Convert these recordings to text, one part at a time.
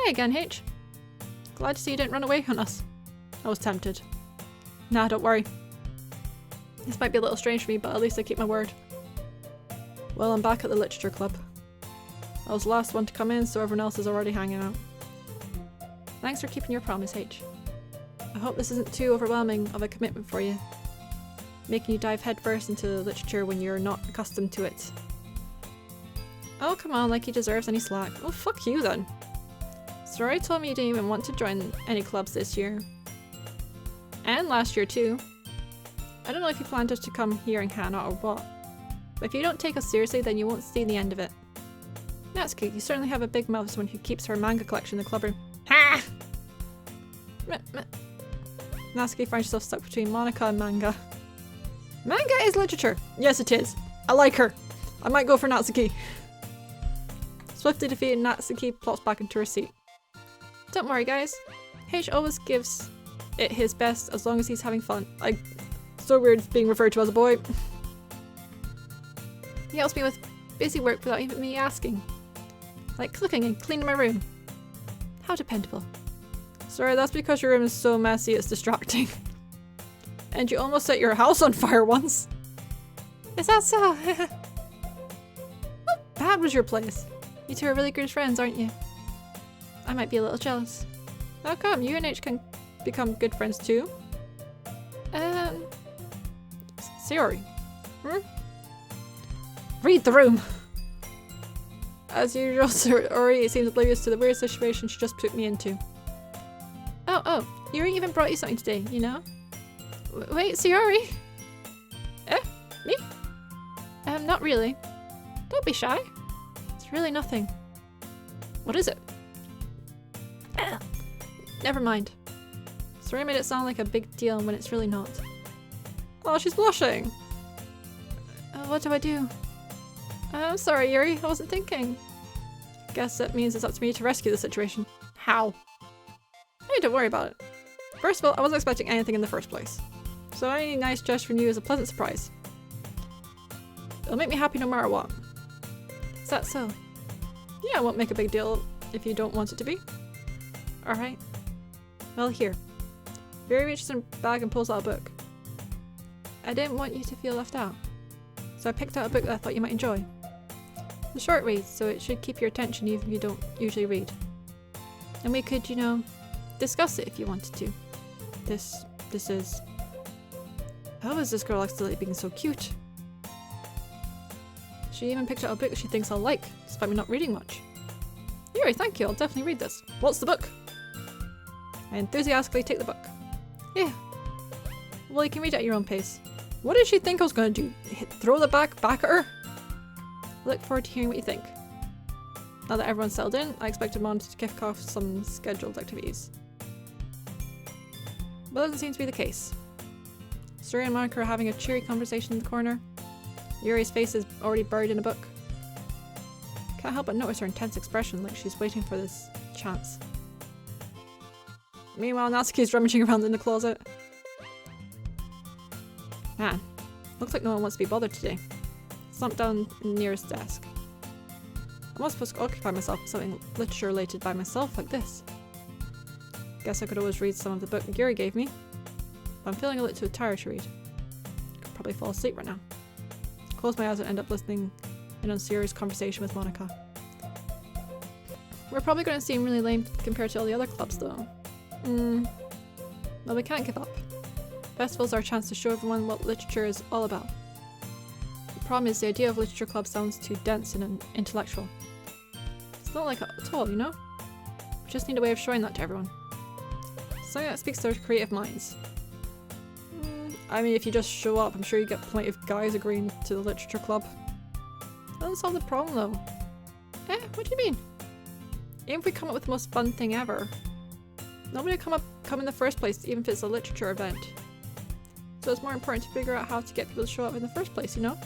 Hi again, H. Glad to see you didn't run away on us. I was tempted. Nah, don't worry. This might be a little strange for me, but at least I keep my word. Well, I'm back at the literature club. I was the last one to come in, so everyone else is already hanging out. Thanks for keeping your promise, H. I hope this isn't too overwhelming of a commitment for you. Making you dive headfirst into literature when you're not accustomed to it. Oh, come on, like he deserves any slack. Oh, fuck you then. Sorry told me you didn't even want to join any clubs this year. And last year too. I don't know if you planned us to come here and hang out or what. But if you don't take us seriously, then you won't see the end of it. Natsuki, you certainly have a big mouth as someone who keeps her manga collection in the clubroom. Ha! Natsuki finds herself stuck between Monika and manga. Manga is literature! Yes, it is. I like her. I might go for Natsuki. Swiftly defeated, Natsuki plops back into her seat. Don't worry, guys. H always gives it his best as long as he's having fun. So weird being referred to as a boy. He helps me with busy work without even me asking. Like cooking and cleaning my room. How dependable. Sorry, that's because your room is so messy it's distracting. And you almost set your house on fire once. Is that so? How bad was your place? You two are really good friends, aren't you? I might be a little jealous. How come? You and H can become good friends too? Sayori. Read the room! As usual, Sayori seems oblivious to the weird situation she just put me into. Oh, Yuri even brought you something today, you know? Wait, Sayori? Me? Not really. Don't be shy. It's really nothing. What is it? Never mind. Sayori made it sound like a big deal when it's really not. Oh, she's blushing! What do I do? I'm sorry, Yuri. I wasn't thinking. Guess that means it's up to me to rescue the situation. How? Hey, don't worry about it. First of all, I wasn't expecting anything in the first place. So any nice gesture from you is a pleasant surprise. It'll make me happy no matter what. Is that so? Yeah, I won't make a big deal if you don't want it to be. Alright. Well, here. Yuri reaches in her bag and pulls out a book. I didn't want you to feel left out. So I picked out a book that I thought you might enjoy. It's a short read, so it should keep your attention even if you don't usually read. And we could, you know, discuss it if you wanted to. This is... How is this girl accidentally being so cute? She even picked out a book that she thinks I'll like, despite me not reading much. Yuri, thank you, I'll definitely read this. What's the book? I enthusiastically take the book. Yeah. Well, you can read it at your own pace. What did she think I was going to do? Throw the back at her? I look forward to hearing what you think. Now that everyone's settled in, I expected Mom to kick off some scheduled activities. But that doesn't seem to be the case. Suri and Monika are having a cheery conversation in the corner. Yuri's face is already buried in a book. Can't help but notice her intense expression, like she's waiting for this chance. Meanwhile, Natsuki's rummaging around in the closet. Man, looks like no one wants to be bothered today. Slumped down in the nearest desk. I'm not supposed to occupy myself with something literature related by myself like this. Guess I could always read some of the book Yuri gave me. But I'm feeling a little too tired to read. Could probably fall asleep right now. Close my eyes and end up listening in on Sayori's conversation with Monika. We're probably going to seem really lame compared to all the other clubs though. Well, we can't give up. Festivals are a chance to show everyone what literature is all about. The problem is the idea of literature club sounds too dense and intellectual. It's not like that at all, you know? We just need a way of showing that to everyone. Something that speaks to their creative minds. I mean, if you just show up, I'm sure you get plenty of guys agreeing to the literature club. Doesn't solve the problem though. What do you mean? Even if we come up with the most fun thing ever, nobody will come in the first place, even if it's a literature event. So it's more important to figure out how to get people to show up in the first place, you know?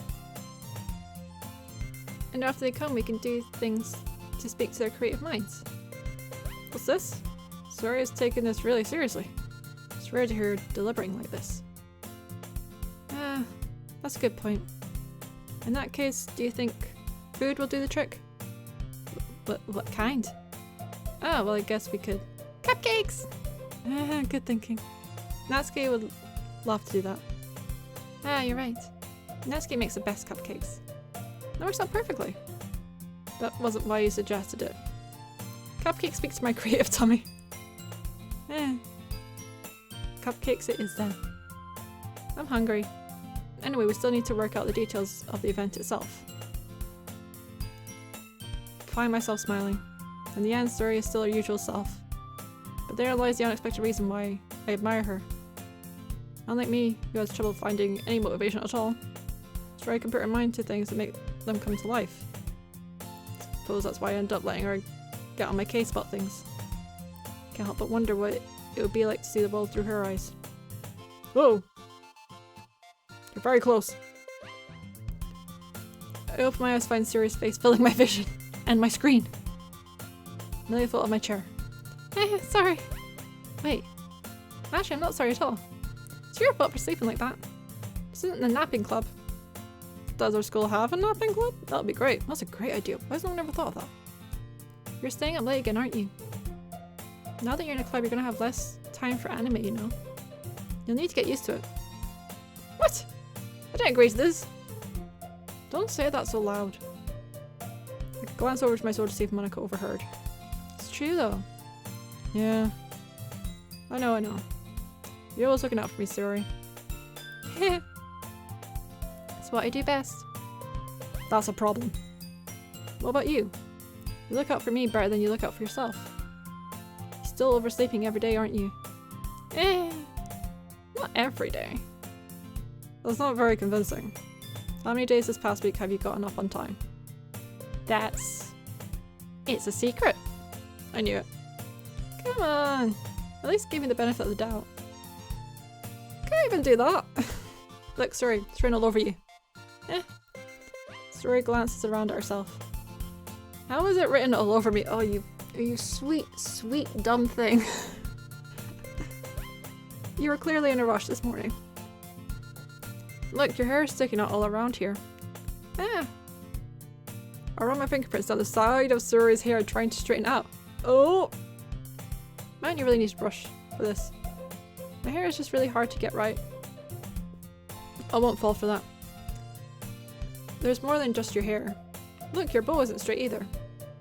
And after they come, we can do things to speak to their creative minds. What's this? Sayori is taking this really seriously. It's rare to hear her deliberating like this. That's a good point. In that case, do you think food will do the trick? What kind? Oh, well I guess we could. Cupcakes! Good thinking. Natsuki would love to do that. Ah, you're right. Natsuki makes the best cupcakes. That works out perfectly. That wasn't why you suggested it. Cupcake speaks to my creative tummy. Cupcakes it is then. I'm hungry. Anyway, we still need to work out the details of the event itself. Find myself smiling. In the end, Suri is still her usual self. But there lies the unexpected reason why I admire her. Unlike me, who has trouble finding any motivation at all, Suri can put her mind to things and make them come to life. Suppose that's why I end up letting her get on my case about things. Can't help but wonder what it would be like to see the world through her eyes. Whoa! You're very close. I open my eyes to find Suri's face filling my vision and my screen. Amelia fell out of my chair. Sorry. Wait. Actually, I'm not sorry at all. It's your fault for sleeping like that. This isn't the napping club. Does our school have a napping club? That would be great. That's a great idea. Why has no one ever thought of that? You're staying up late again, aren't you? Now that you're in a club, you're gonna have less time for anime, you know? You'll need to get used to it. What? I didn't agree to this. Don't say that so loud. I glance over to my sword to see if Monica overheard. It's true though. Yeah. I know. You're always looking out for me, Suri. It's what I do best. That's a problem. What about you? You look out for me better than you look out for yourself. You're still oversleeping every day, aren't you? Not every day. That's not very convincing. How many days this past week have you gotten up on time? It's a secret. I knew it. Come on. At least give me the benefit of the doubt. Can't even do that. Look, Suri, it's written all over you. Suri glances around at herself. How is it written all over me? Oh, you sweet, sweet dumb thing. You were clearly in a rush this morning. Look, your hair is sticking out all around here. I run my fingerprints down the side of Suri's hair trying to straighten out. Oh! Man, you really need to brush for this. My hair is just really hard to get right. I won't fall for that. There's more than just your hair. Look, your bow isn't straight either.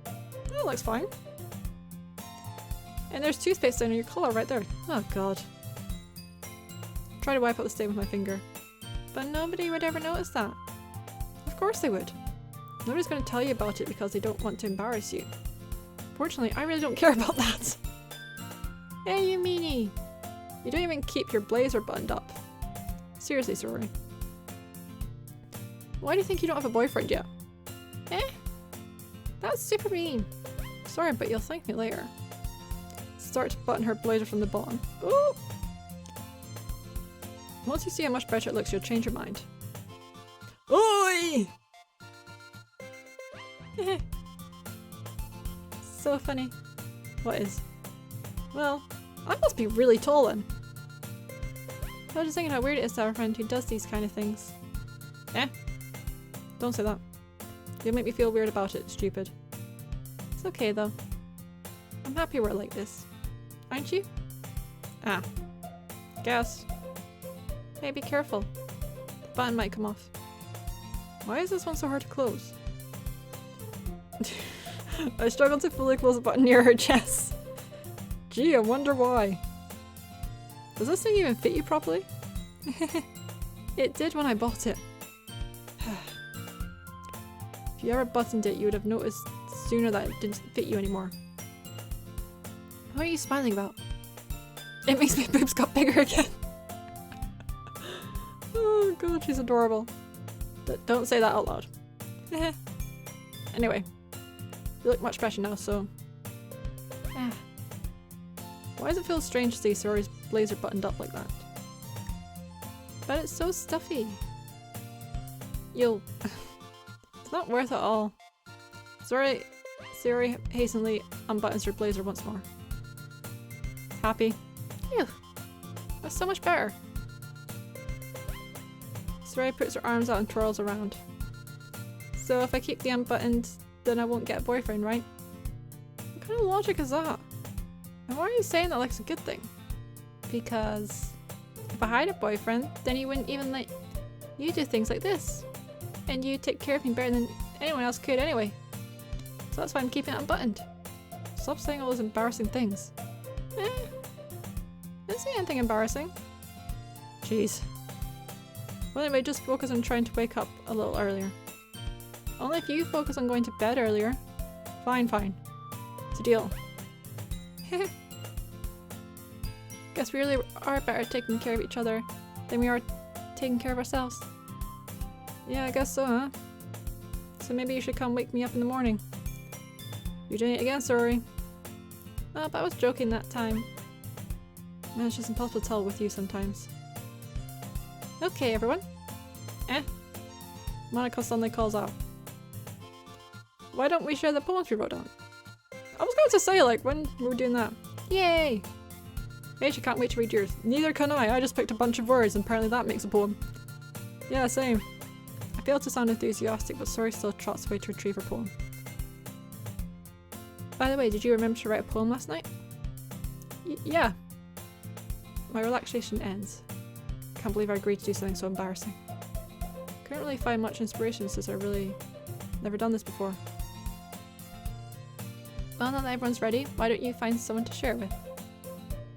That looks fine. And there's toothpaste down on your collar right there. Oh god. Try to wipe out the stain with my finger. But nobody would ever notice that. Of course they would. Nobody's going to tell you about it because they don't want to embarrass you. Fortunately, I really don't care about that. Hey, you meanie! You don't even keep your blazer buttoned up. Seriously, Suri. Why do you think you don't have a boyfriend yet? That's super mean. Sorry, but you'll thank me later. Start to button her blazer from the bottom. Ooh! Once you see how much better it looks, you'll change your mind. Oi! So funny. What is? Well, I must be really tall then. I was just thinking how weird it is to have a friend who does these kind of things. Don't say that. You'll make me feel weird about it, stupid. It's okay though. I'm happy we're like this. Aren't you? Guess. Hey, be careful. The button might come off. Why is this one so hard to close? I struggle to fully close the button near her chest. Gee, I wonder why. Does this thing even fit you properly? It did when I bought it. If you ever buttoned it, you would have noticed sooner that it didn't fit you anymore. What are you smiling about? It makes my boobs got bigger again. Oh god, she's adorable. But don't say that out loud. Anyway, you look much better now, so... Why does it feel strange to see Suri's blazer buttoned up like that? But it's so stuffy. It's not worth it all. Suri hastily unbuttons her blazer once more. Happy. Phew. That's so much better. Suri puts her arms out and twirls around. So if I keep the unbuttoned, then I won't get a boyfriend, right? What kind of logic is that? And why are you saying that like it's a good thing? Because if I had a boyfriend, then he wouldn't even let you do things like this. And you take care of me better than anyone else could anyway. So that's why I'm keeping it unbuttoned. Stop saying all those embarrassing things. Didn't say anything embarrassing. Jeez. Well anyway, just focus on trying to wake up a little earlier. Only if you focus on going to bed earlier. Fine, fine. It's a deal. Guess we really are better at taking care of each other than we are taking care of ourselves. Yeah, I guess so, huh? So maybe you should come wake me up in the morning. You're doing it again, sorry. Oh, but I was joking that time. Man, it's just impossible to tell with you sometimes. Okay, everyone. Monica suddenly calls out. Why don't we share the poems we wrote on? I was going to say, like, when we were doing that. Yay! Hey, she can't wait to read yours. Neither can I just picked a bunch of words and apparently that makes a poem. Yeah, same. I failed to sound enthusiastic, but Sori still trots away to retrieve her poem. By the way, did you remember to write a poem last night? Yeah. My relaxation ends. Can't believe I agreed to do something so embarrassing. Couldn't really find much inspiration since I really never done this before. Well, now that everyone's ready, why don't you find someone to share with?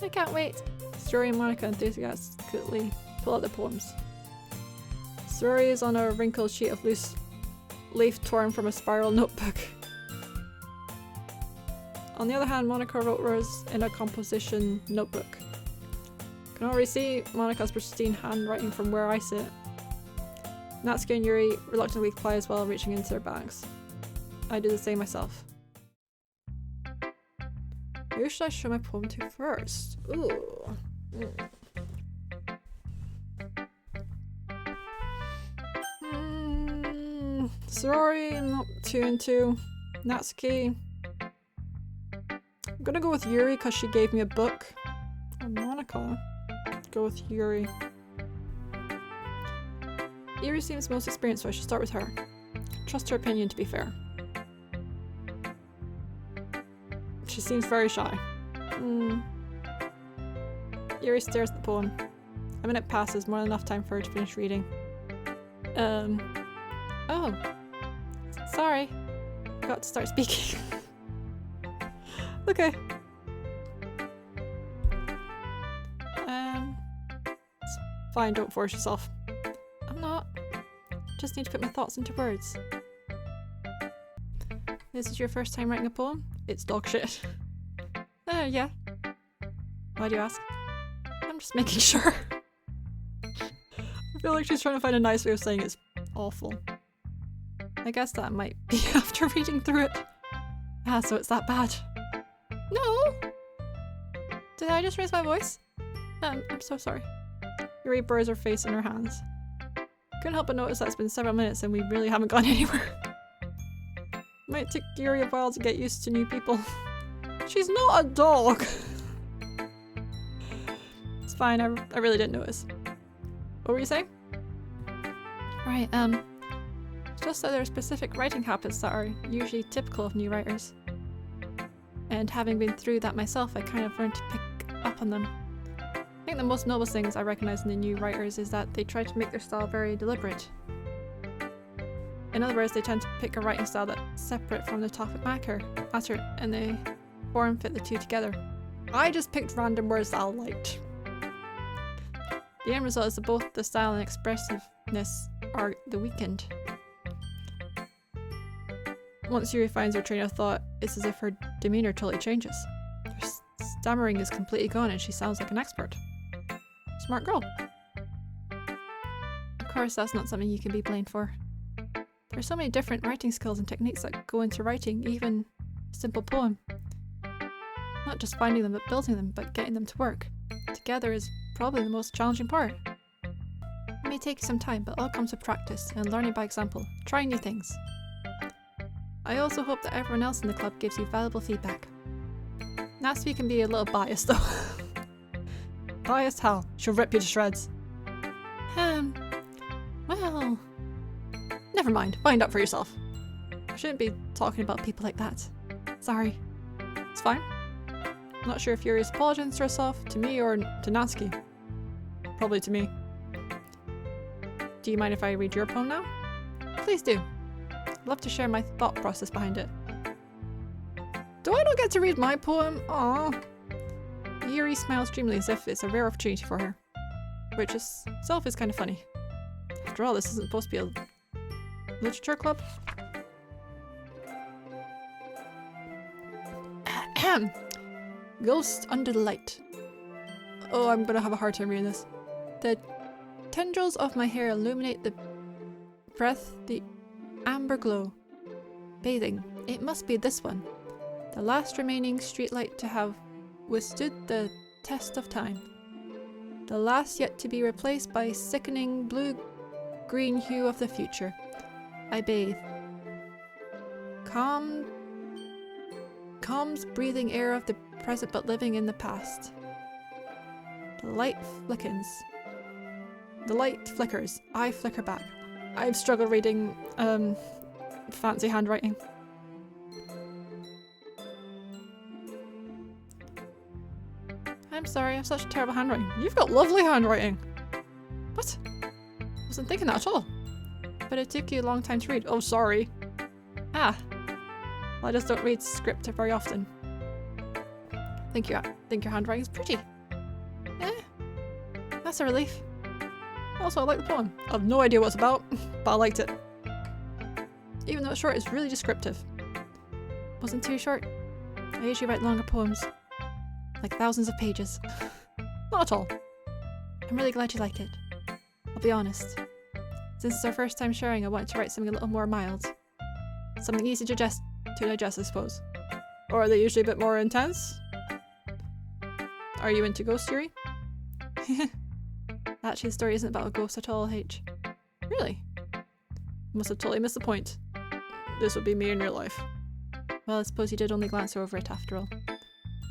I can't wait! Sori and Monica enthusiastically pull out their poems. Sori is on a wrinkled sheet of loose leaf torn from a spiral notebook. On the other hand, Monica wrote words in a composition notebook. Can already see Monica's pristine handwriting from where I sit. Natsuki and Yuri reluctantly comply as well, reaching into their bags. I do the same myself. Who should I show my poem to first? Ooh. Sorry, I'm not 2 and 2. Natsuki. I'm gonna go with Yuri because she gave me a book. Or Monica. Go with Yuri. Yuri seems most experienced, so I should start with her. Trust her opinion, to be fair. She seems very shy. Yuri stares at the poem. A minute passes, more than enough time for her to finish reading. Oh. Sorry. Forgot to start speaking. Okay. It's fine, don't force yourself. I'm not. Just need to put my thoughts into words. This is your first time writing a poem? It's dog shit. Yeah. Why do you ask? I'm just making sure. I feel like she's trying to find a nice way of saying it's awful. I guess that might be after reading through it. Ah, so it's that bad. No! Did I just raise my voice? I'm so sorry. Yuri buries her face in her hands. Couldn't help but notice that it's been several minutes and we really haven't gone anywhere. Might take Yuri a while to get used to new people. She's not a dog! It's fine, I really didn't notice. What were you saying? Right, it's just that there are specific writing habits that are usually typical of new writers. And having been through that myself, I kind of learned to pick up on them. I think the most noble things I recognize in the new writers is that they try to make their style very deliberate. In other words, they tend to pick a writing style that's separate from the topic matter, and they form fit the two together. I just picked random words that I liked. The end result is that both the style and expressiveness are weakened. Once Yuri finds her train of thought, it's as if her demeanor totally changes. Her stammering is completely gone and she sounds like an expert. Smart girl. Of course, that's not something you can be blamed for. There are so many different writing skills and techniques that go into writing, even a simple poem. Not just finding them, but building them, but getting them to work together is probably the most challenging part. It may take some time, but all comes with practice and learning by example, trying new things. I also hope that everyone else in the club gives you valuable feedback. Natsuki can be a little biased though. Biased how? She'll rip you to shreds. Well... Never mind, find out for yourself. I shouldn't be talking about people like that. Sorry. It's fine. I'm not sure if Yuri's apologizing to herself, to me, or to Natsuki. Probably to me. Do you mind if I read your poem now? Please do. I'd love to share my thought process behind it. Do I not get to read my poem? Aww. Yuri smiles dreamily as if it's a rare opportunity for her. Which itself is kind of funny. After all, this isn't supposed to be a literature club. Ghost under the light. Oh, I'm gonna have a hard time reading this. The tendrils of my hair illuminate the breath, the amber glow. Bathing. It must be this one. The last remaining streetlight to have withstood the test of time. The last yet to be replaced by sickening blue-green hue of the future. I bathe. Calms breathing air of the present but living in the past. The light flickers. The light flickers. I flicker back. I've struggled reading fancy handwriting. I'm sorry, I have such terrible handwriting. You've got lovely handwriting! What? Wasn't thinking that at all. But it took you a long time to read. Oh, sorry. Ah. Well, I just don't read script very often. Think your handwriting's pretty. Eh. That's a relief. Also, I like the poem. I have no idea what it's about, but I liked it. Even though it's short, it's really descriptive. Wasn't too short. I usually write longer poems. Like thousands of pages. Not at all. I'm really glad you liked it. I'll be honest. Since it's our first time sharing, I wanted to write something a little more mild. Something easy to digest, I suppose. Or are they usually a bit more intense? Are you into ghost Yuri? Actually, the story isn't about a ghost at all, H. Really? Must have totally missed the point. This would be me in real life. Well, I suppose you did only glance over it after all.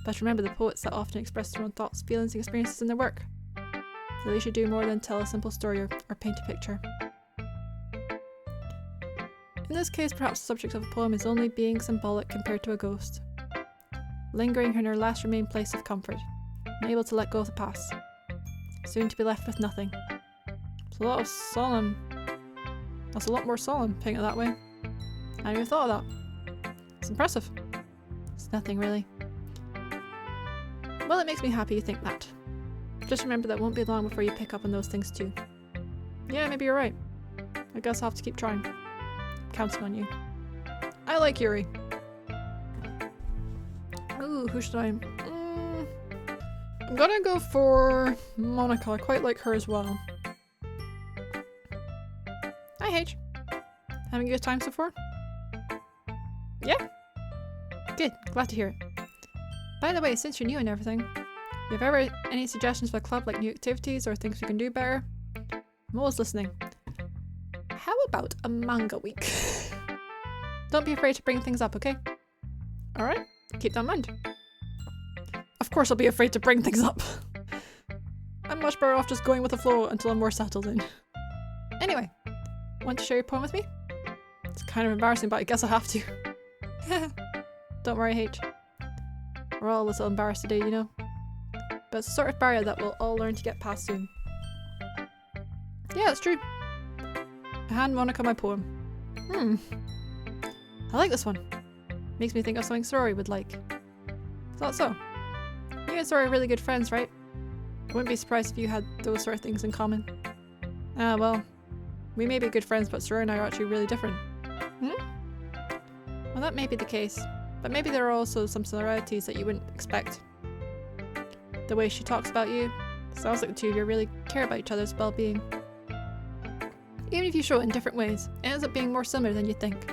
But remember the poets that often express their own thoughts, feelings and experiences in their work. So they should do more than tell a simple story or paint a picture. In this case, perhaps the subject of a poem is only being symbolic compared to a ghost. Lingering in her last remaining place of comfort, unable to let go of the past. Soon to be left with nothing. It's a lot of solemn. That's a lot more solemn, putting it that way. I hadn't even thought of that. It's impressive. It's nothing really. Well, it makes me happy you think that. Just remember that it won't be long before you pick up on those things too. Yeah, maybe you're right. I guess I'll have to keep trying. I'm counting on you. I like Yuri. Ooh, who should I... I'm gonna go for Monika. I quite like her as well. Hi, H. Having a good time so far? Yeah? Good. Glad to hear it. By the way, since you're new and everything, if you have ever any suggestions for the club, like new activities or things we can do better, I'm always listening. How about a manga week? Don't be afraid to bring things up, okay? Alright, keep that in mind. Of course I'll be afraid to bring things up. I'm much better off just going with the flow until I'm more settled in. Anyway, want to share your poem with me? It's kind of embarrassing, but I guess I have to. Don't worry, H. We're all a little embarrassed today, you know? But it's a sort of barrier that we'll all learn to get past soon. Yeah, it's true. I hand Monika my poem. I like this one. Makes me think of something Sorori would like. Is that so? You and Sorori are really good friends, right? I wouldn't be surprised if you had those sort of things in common. Ah, well. We may be good friends, but Sorori and I are actually really different. Well, that may be the case. But maybe there are also some similarities that you wouldn't expect. The way she talks about you, sounds like the two of you really care about each other's well-being. Even if you show it in different ways, it ends up being more similar than you think.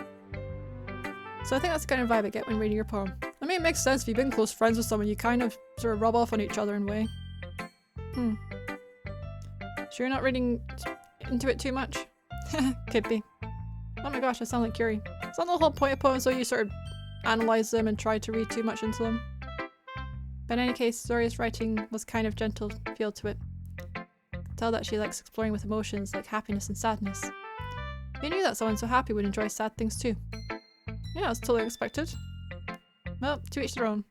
So I think that's the kind of vibe I get when reading your poem. I mean, it makes sense if you've been close friends with someone, you kind of sort of rub off on each other in a way. Sure you're not reading into it too much? Could be. Oh my gosh, I sound like Yuri. Is that the whole point of poems, so you sort of analyze them and try to read too much into them? But in any case, Sorori's writing was kind of gentle feel to it. Tell that she likes exploring with emotions like happiness and sadness. Who knew that someone so happy would enjoy sad things too? Yeah, it's totally expected. Well, to each their own.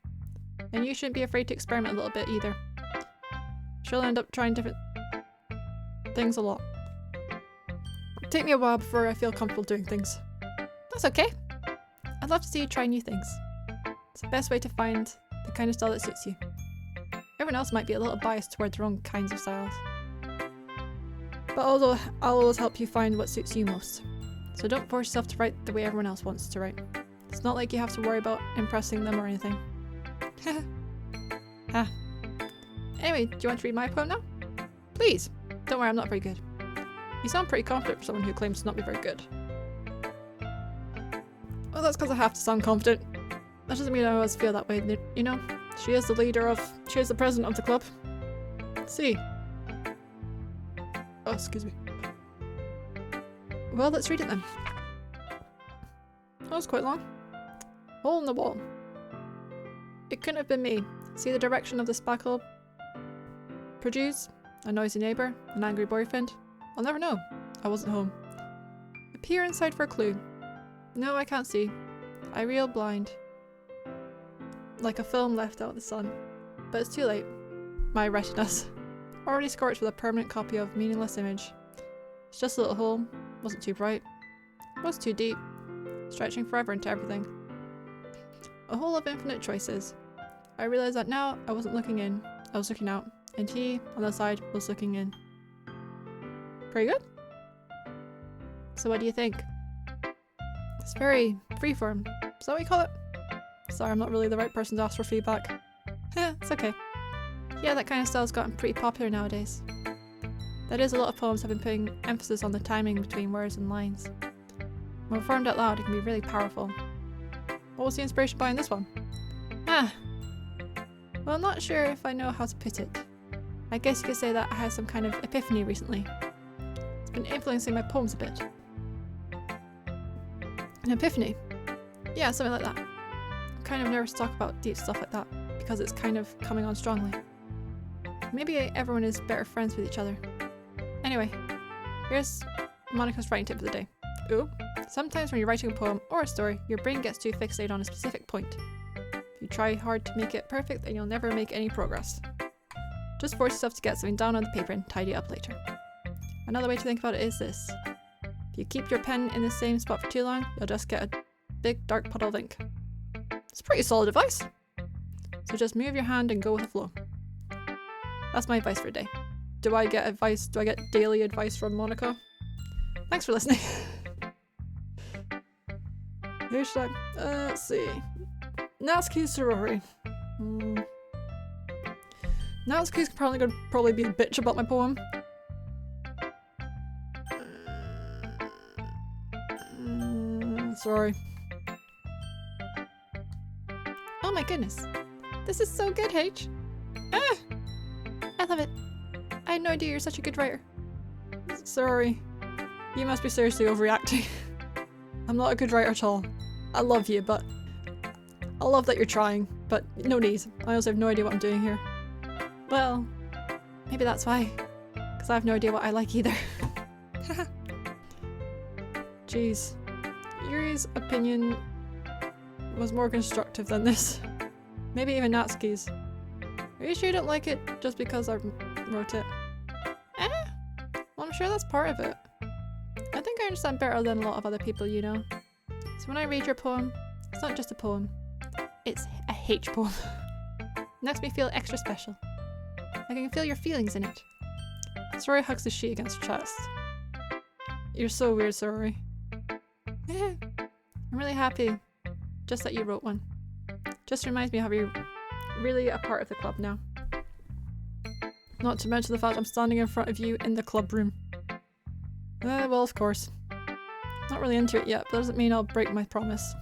And you shouldn't be afraid to experiment a little bit either. She'll end up trying different things a lot. It'll take me a while before I feel comfortable doing things. That's okay. I'd love to see you try new things. It's the best way to find the kind of style that suits you. Everyone else might be a little biased toward their own kinds of styles. But although I'll always help you find what suits you most. So don't force yourself to write the way everyone else wants to write. It's not like you have to worry about impressing them or anything. Ah. Anyway, do you want to read my poem now? Please! Don't worry, I'm not very good. You sound pretty confident for someone who claims to not be very good. Well, that's because I have to sound confident. That doesn't mean I always feel that way, you know? She is the president of the club. See. Oh, excuse me. Well, let's read it then. That was quite long. Hole in the wall. It couldn't have been me. See the direction of the spackle produce? A noisy neighbour? An angry boyfriend? I'll never know. I wasn't home. A peer inside for a clue. No, I can't see. I reel blind. Like a film left out in the sun. But it's too late. My retinas. Already scorched with a permanent copy of meaningless image. It's just a little hole. Wasn't too bright. Was too deep. Stretching forever into everything. A hole of infinite choices. I realised that now I wasn't looking in. I was looking out. And he, on the side, was looking in. Pretty good? So what do you think? It's very freeform. Is that what you call it? Sorry, I'm not really the right person to ask for feedback. It's okay. Yeah, that kind of style's gotten pretty popular nowadays. That is, a lot of poems have been putting emphasis on the timing between words and lines. When performed out loud, it can be really powerful. What was the inspiration behind this one? Well, I'm not sure if I know how to put it. I guess you could say that I had some kind of epiphany recently. It's been influencing my poems a bit. An epiphany? Yeah, something like that. I'm kind of nervous to talk about deep stuff like that, because it's kind of coming on strongly. Maybe everyone is better friends with each other. Anyway, here's Monica's writing tip for the day. Ooh, sometimes when you're writing a poem or a story, your brain gets too fixated on a specific point. If you try hard to make it perfect, then you'll never make any progress. Just force yourself to get something down on the paper and tidy it up later. Another way to think about it is this. If you keep your pen in the same spot for too long, you'll just get a big dark puddle of ink. It's pretty solid advice. So just move your hand and go with the flow. That's my advice for the day. Do I get advice? Do I get daily advice from Monica? Thanks for listening. Who should I? Let's see. Natsuki's sorority. Natsuki's probably be a bitch about my poem. Sorry. Oh my goodness. This is so good, H. I love it. I had no idea you're such a good writer. Sorry. You must be seriously overreacting. I'm not a good writer at all. I love you, but I love that you're trying, but no need. I also have no idea what I'm doing here. Well, maybe that's why. Because I have no idea what I like either. Jeez. Yuri's opinion was more constructive than this. Maybe even Natsuki's. Are you sure you don't like it just because I wrote it? Well, I'm sure that's part of it. I think I understand better than a lot of other people, you know. So when I read your poem, it's not just a poem. It's a H poem. It makes me feel extra special. Like I can feel your feelings in it. Sorori hugs the sheet against her chest. You're so weird, Sorori. I'm really happy just that you wrote one. Just reminds me how you're really a part of the club now. Not to mention the fact I'm standing in front of you in the club room. Well, of course. Not really into it yet, but that doesn't mean I'll break my promise.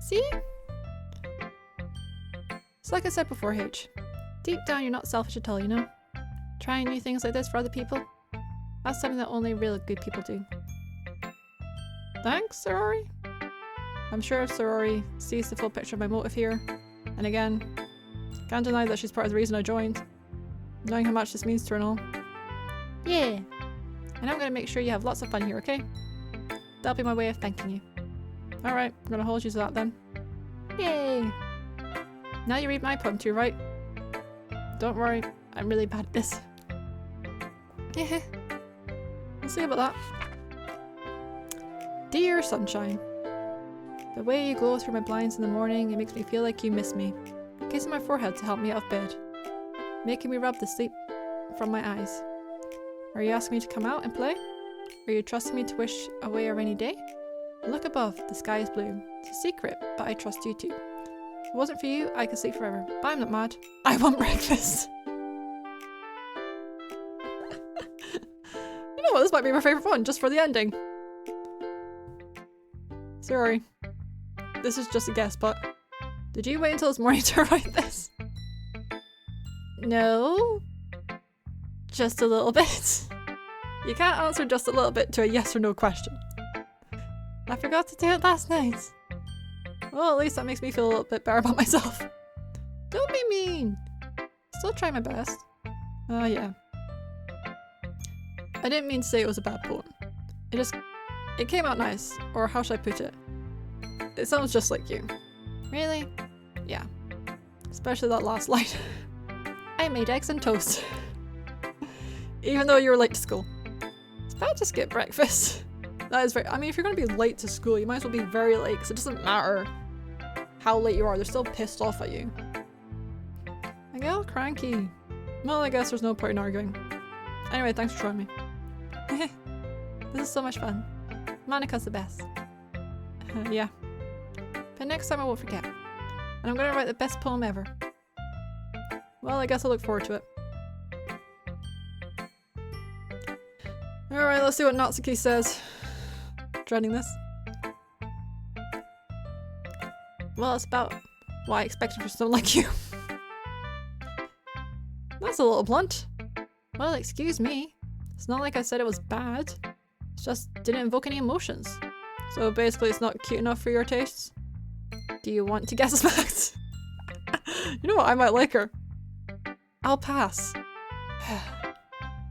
See? It's like I said before, H. Deep down you're not selfish at all, you know? Trying new things like this for other people? That's something that only really good people do. Thanks, Sorori? I'm sure if Sorori sees the full picture of my motive here, and again, can't deny that she's part of the reason I joined, knowing how much this means to her and all. Yeah! And I'm gonna make sure you have lots of fun here, okay? That'll be my way of thanking you. Alright, I'm gonna hold you to that then. Yay! Now you read my poem too, right? Don't worry, I'm really bad at this. Heh. We'll see about that. Dear sunshine. The way you glow through my blinds in the morning, it makes me feel like you miss me. Kissing my forehead to help me out of bed. Making me rub the sleep from my eyes. Are you asking me to come out and play? Are you trusting me to wish away a rainy day? Look above, the sky is blue. It's a secret, but I trust you too. If it wasn't for you, I could sleep forever. But I'm not mad. I want breakfast. You know what, this might be my favourite one, just for the ending. Sorry. This is just a guess, but did you wait until this morning to write this? No. Just a little bit. You can't answer just a little bit to a yes or no question. I forgot to do it last night. Well, at least that makes me feel a little bit better about myself. Don't be mean. Still try my best. Oh yeah. I didn't mean to say it was a bad poem. It came out nice, or how should I put it? It sounds just like you. Really? Yeah. Especially that last line. I made eggs and toast. Even though you were late to school. It's bad to skip breakfast. That is very- I mean, if you're gonna be late to school, you might as well be very late, because it doesn't matter how late you are, they're still pissed off at you. I get all cranky. Well, I guess there's no point in arguing. Anyway, thanks for showing me. This is so much fun. Monica's the best. Yeah. But next time I won't forget. And I'm gonna write the best poem ever. Well, I guess I'll look forward to it. Alright, let's see what Natsuki says. Dreading this. Well, it's about what I expected for someone like you. That's a little blunt. Well, excuse me. It's not like I said it was bad. It just didn't invoke any emotions. So basically it's not cute enough for your tastes? Do you want to guess the facts? You know what, I might like her. I'll pass.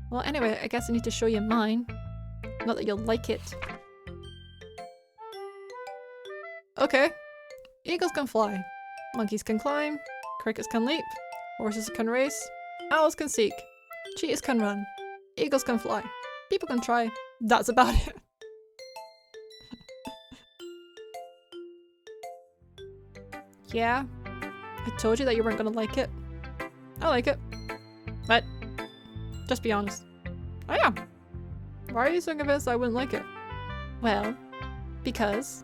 Well, anyway, I guess I need to show you mine. Not that you'll like it. Okay. Eagles can fly. Monkeys can climb. Crickets can leap. Horses can race. Owls can seek. Cheetahs can run. Eagles can fly. People can try. That's about it. Yeah. I told you that you weren't gonna like it. I like it. But just be honest. I am. Why are you so convinced I wouldn't like it? Well, because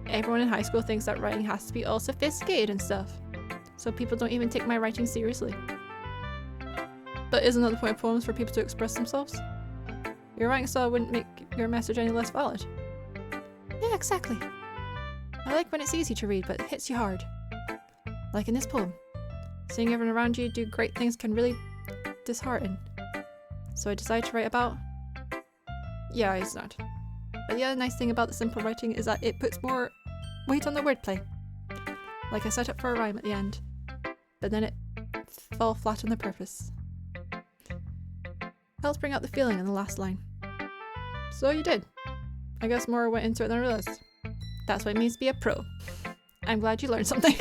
everyone in high school thinks that writing has to be all sophisticated and stuff. So people don't even take my writing seriously. But isn't that the point of poems, for people to express themselves? Your writing style wouldn't make your message any less valid. Yeah, exactly. I like when it's easy to read, but it hits you hard. Like in this poem. Seeing everyone around you do great things can really dishearten. So I decided to write about... Yeah, it's not. But the other nice thing about the simple writing is that it puts more weight on the wordplay. Like I set up for a rhyme at the end, but then it fell flat on the purpose. Helps bring out the feeling in the last line. So you did. I guess more went into it than I realized. That's what it means to be a pro. I'm glad you learned something.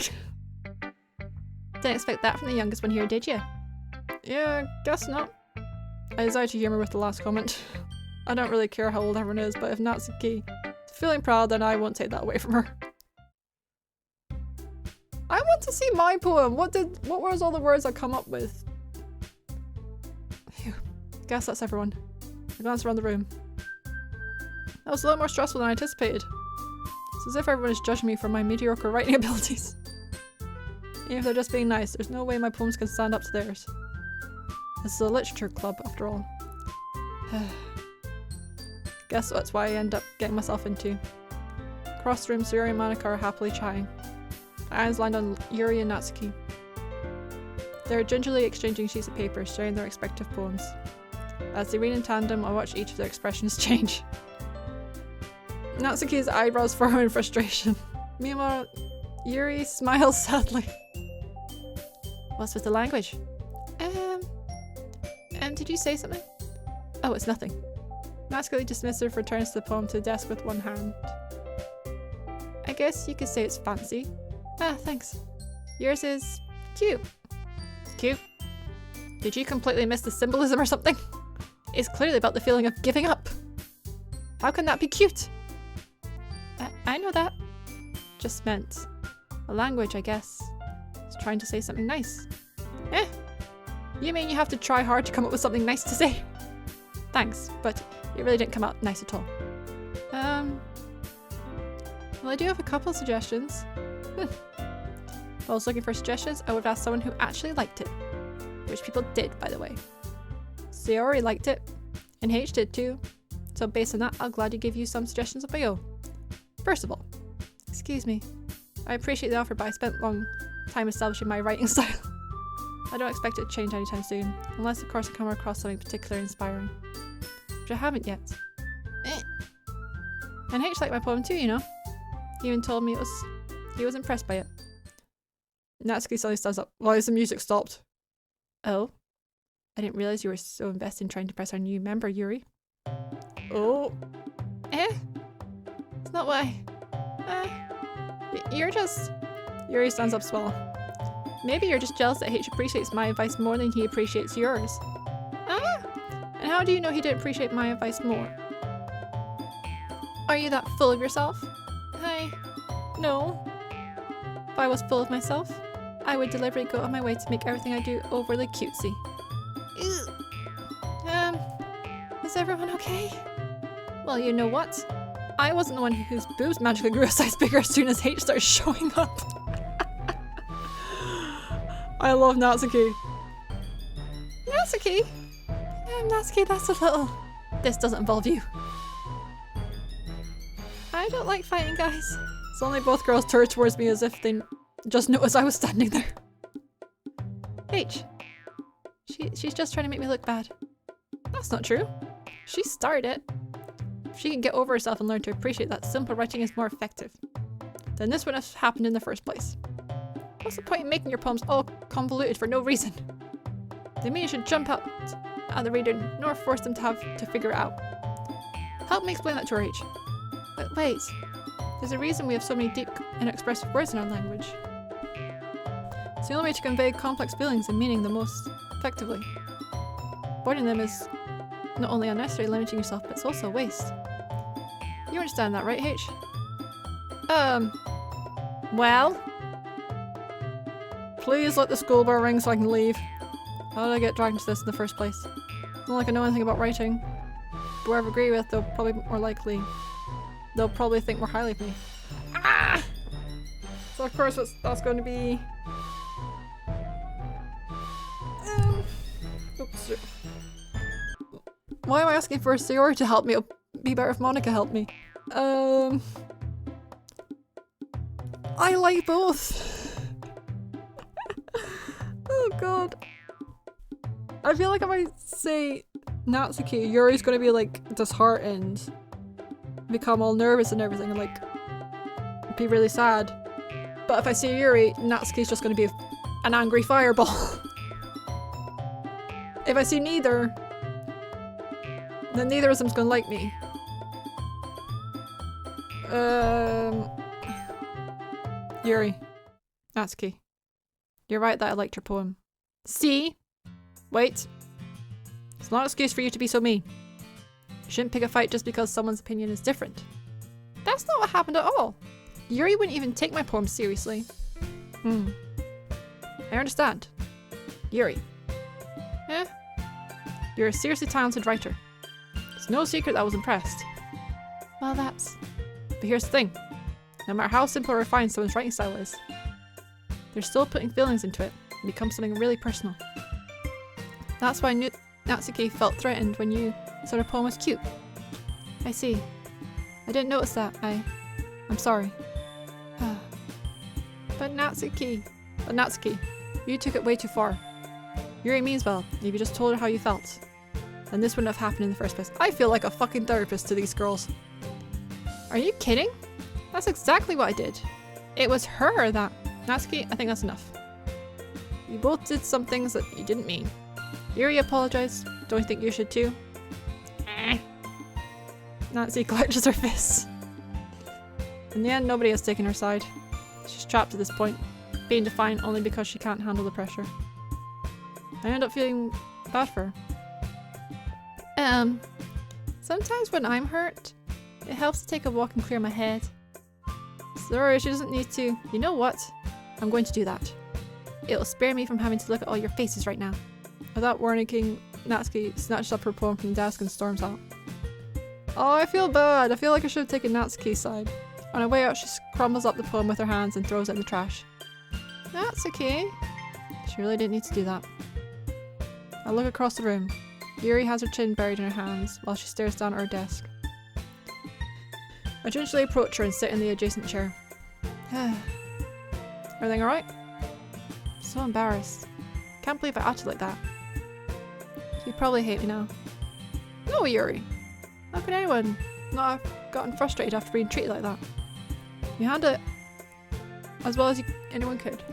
Didn't expect that from the youngest one here, did you? Yeah, guess not. I decided to humour with the last comment. I don't really care how old everyone is, but if Natsuki is feeling proud, then I won't take that away from her. I want to see my poem! What was all the words I come up with? Phew. Guess that's everyone. I glanced around the room. That was a lot more stressful than I anticipated. It's as if everyone is judging me for my mediocre writing abilities. Even if they're just being nice, there's no way my poems can stand up to theirs. This is a literature club, after all. Guess that's why I end up getting myself into. Across the room, Sayori and Monika are happily chatting. My eyes land on Yuri and Natsuki. They're gingerly exchanging sheets of paper, sharing their respective poems. As they read in tandem, I watch each of their expressions change. Natsuki's eyebrows furrow in frustration. Meanwhile, Yuri smiles sadly. What's with the language? Did you say something? Oh, it's nothing. Natsuki dismissive returns the poem to the desk with one hand. I guess you could say it's fancy. Ah, thanks. Yours is Cute. Cute. Did you completely miss the symbolism or something? It's clearly about the feeling of giving up. How can that be cute? I know that. Just meant a language, I guess. It's trying to say something nice. Eh? You mean you have to try hard to come up with something nice to say? Thanks, but it really didn't come out nice at all. Well, I do have a couple of suggestions. If I was looking for suggestions, I would have asked someone who actually liked it. Which people did, by the way. Sayori liked it, and H did too. So based on that, I'll gladly give you some suggestions of my own. First of all, excuse me. I appreciate the offer, but I spent a long time establishing my writing style. I don't expect it to change anytime soon, unless of course I come across something particularly inspiring. Which I haven't yet. And H liked my poem too, you know. He even told me he was impressed by it. Natsuki suddenly stands up. Why has the music stopped? Oh? I didn't realize you were so invested in trying to impress our new member, Yuri. Oh? Eh? It's not why. You're just... Yuri stands up small. Maybe you're just jealous that H appreciates my advice more than he appreciates yours. Ah! And how do you know he didn't appreciate my advice more? Are you that full of yourself? No. If I was full of myself, I would deliberately go on my way to make everything I do overly cutesy. Is everyone okay? Well, you know what? I wasn't the one whose boobs magically grew a size bigger as soon as H started showing up. I love Natsuki. Natsuki? Natsuki, that's a little... This doesn't involve you. I don't like fighting guys. Suddenly both girls turned towards me as if they just noticed I was standing there. H. She's just trying to make me look bad. That's not true. She started it. If she can get over herself and learn to appreciate that simple writing is more effective, then this wouldn't have happened in the first place. What's the point in making your poems all convoluted for no reason? They mean you should jump out at the reader nor force them to have to figure it out. Help me explain that to her, H. Wait. There's a reason we have so many deep and expressive words in our language. It's the only way to convey complex feelings and meaning the most effectively. Avoiding them is not only unnecessary limiting yourself, but it's also a waste. You understand that, right, H? Well? Please let the school bell ring so I can leave. How did I get dragged into this in the first place? It's not like I know anything about writing. Whoever I agree with, they'll probably think more highly of me. Ah! So of course that's going to be... Oops. Why am I asking for Sayori to help me? It'll be better if Monica helped me. I like both. Oh god. I feel like if I say Natsuki, Yuri's gonna be like disheartened, become all nervous and everything, and like be really sad. But if I say Yuri, Natsuki's just gonna be an angry fireball. If I see neither, then neither of them's gonna like me. Yuri. Natsuki. You're right that I liked your poem. See? Wait. It's not an excuse for you to be so mean. You shouldn't pick a fight just because someone's opinion is different. That's not what happened at all. Yuri wouldn't even take my poem seriously. I understand. Yuri. Eh? You're a seriously talented writer. It's no secret that I was impressed. Well, that's... But here's the thing. No matter how simple or refined someone's writing style is, they're still putting feelings into it and becomes something really personal. That's why Natsuki felt threatened when you said her poem was cute. I see. I didn't notice that. I'm sorry. But Natsuki, you took it way too far. Yuri means well. If you just told her how you felt, then this wouldn't have happened in the first place. I feel like a fucking therapist to these girls. Are you kidding? That's exactly what I did. It was her that... Natsuki, I think that's enough. You both did some things that you didn't mean. Yuri apologized. Don't you think you should too? Natsuki clenches her fists. In the end, nobody has taken her side. She's trapped at this point. being defiant only because she can't handle the pressure. I end up feeling bad for her. Sometimes when I'm hurt, it helps to take a walk and clear my head. Sorry, she doesn't need to. You know what? I'm going to do that. It'll spare me from having to look at all your faces right now. Without warning, Natsuki snatches up her poem from the desk and storms out. Oh, I feel bad. I feel like I should have taken Natsuki's side. On her way out, she crumbles up the poem with her hands and throws it in the trash. That's okay. She really didn't need to do that. I look across the room. Yuri has her chin buried in her hands while she stares down at her desk. I gingerly approach her and sit in the adjacent chair. Everything alright? So embarrassed. Can't believe I acted like that. You probably hate me now. No, Yuri. How could anyone not have gotten frustrated after being treated like that? You handled it as well as anyone could.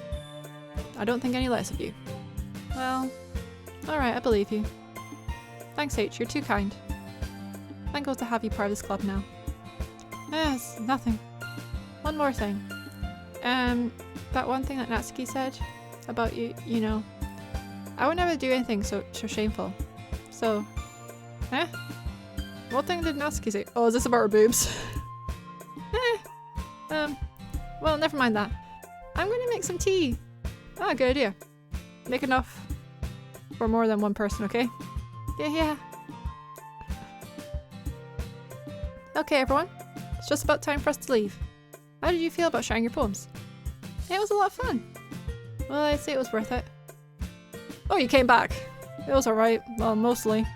I don't think any less of you. Well, alright, I believe you. Thanks, H. You're too kind. Thankful to have you part of this club now. Yes, nothing. One more thing. That one thing that Natsuki said about you, you know. I would never do anything so shameful. So, what thing did Natsuki say? Oh, is this about her boobs? Well, never mind that. I'm gonna make some tea. Ah, good idea. Make enough for more than one person, okay? Yeah. Okay, everyone. It's just about time for us to leave. How did you feel about sharing your poems? It was a lot of fun. Well, I'd say it was worth it. Oh, you came back. It was alright. Well, mostly.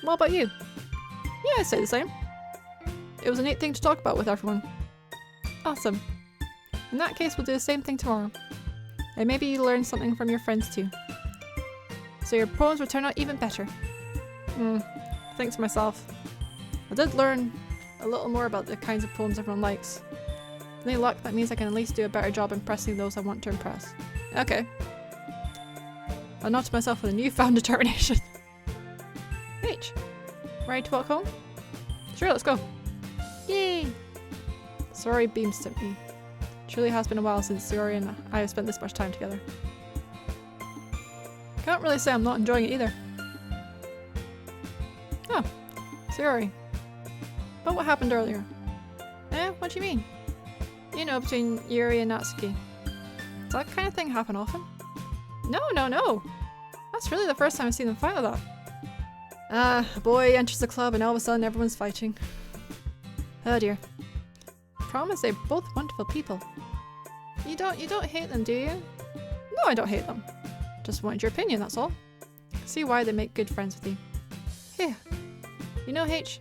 What about you? Yeah, I'd say the same. It was a neat thing to talk about with everyone. Awesome. In that case, we'll do the same thing tomorrow. And maybe you learn something from your friends too. So your poems will turn out even better. Thanks to myself. I did learn a little more about the kinds of poems everyone likes. With any luck, that means I can at least do a better job impressing those I want to impress. Okay. I nod to myself with a newfound determination. H, ready to walk home? Sure, let's go. Yay! Sayori beams to me. It truly has been a while since Sayori and I have spent this much time together. Can't really say I'm not enjoying it either. Oh, Sayori. But what happened earlier? What do you mean? You know, between Yuri and Natsuki. Does that kind of thing happen often? No. That's really the first time I've seen them fight like that. A boy enters the club and all of a sudden everyone's fighting. Oh dear. Promise they're both wonderful people. You don't hate them, do you? No, I don't hate them. Just wanted your opinion, that's all. See why they make good friends with you. Here. You know, H,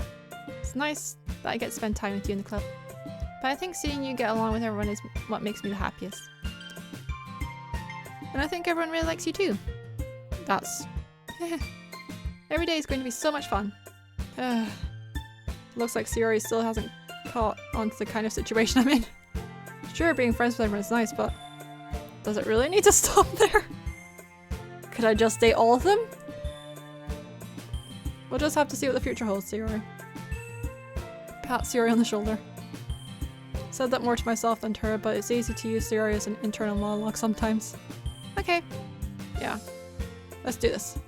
it's nice that I get to spend time with you in the club. But I think seeing you get along with everyone is what makes me the happiest. And I think everyone really likes you too. That's... Every day is going to be so much fun. Looks like Sayori still hasn't caught on to the kind of situation I'm in. Sure, being friends with everyone is nice, but does it really need to stop there? Could I just date all of them? We'll just have to see what the future holds, Sayori. Pat Sayori on the shoulder. Said that more to myself than to her, but it's easy to use Sayori as an internal monologue sometimes. Okay. Yeah. Let's do this.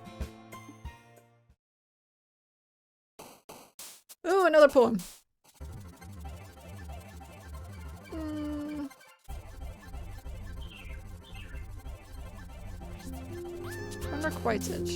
Ooh, another poem. Unrequited.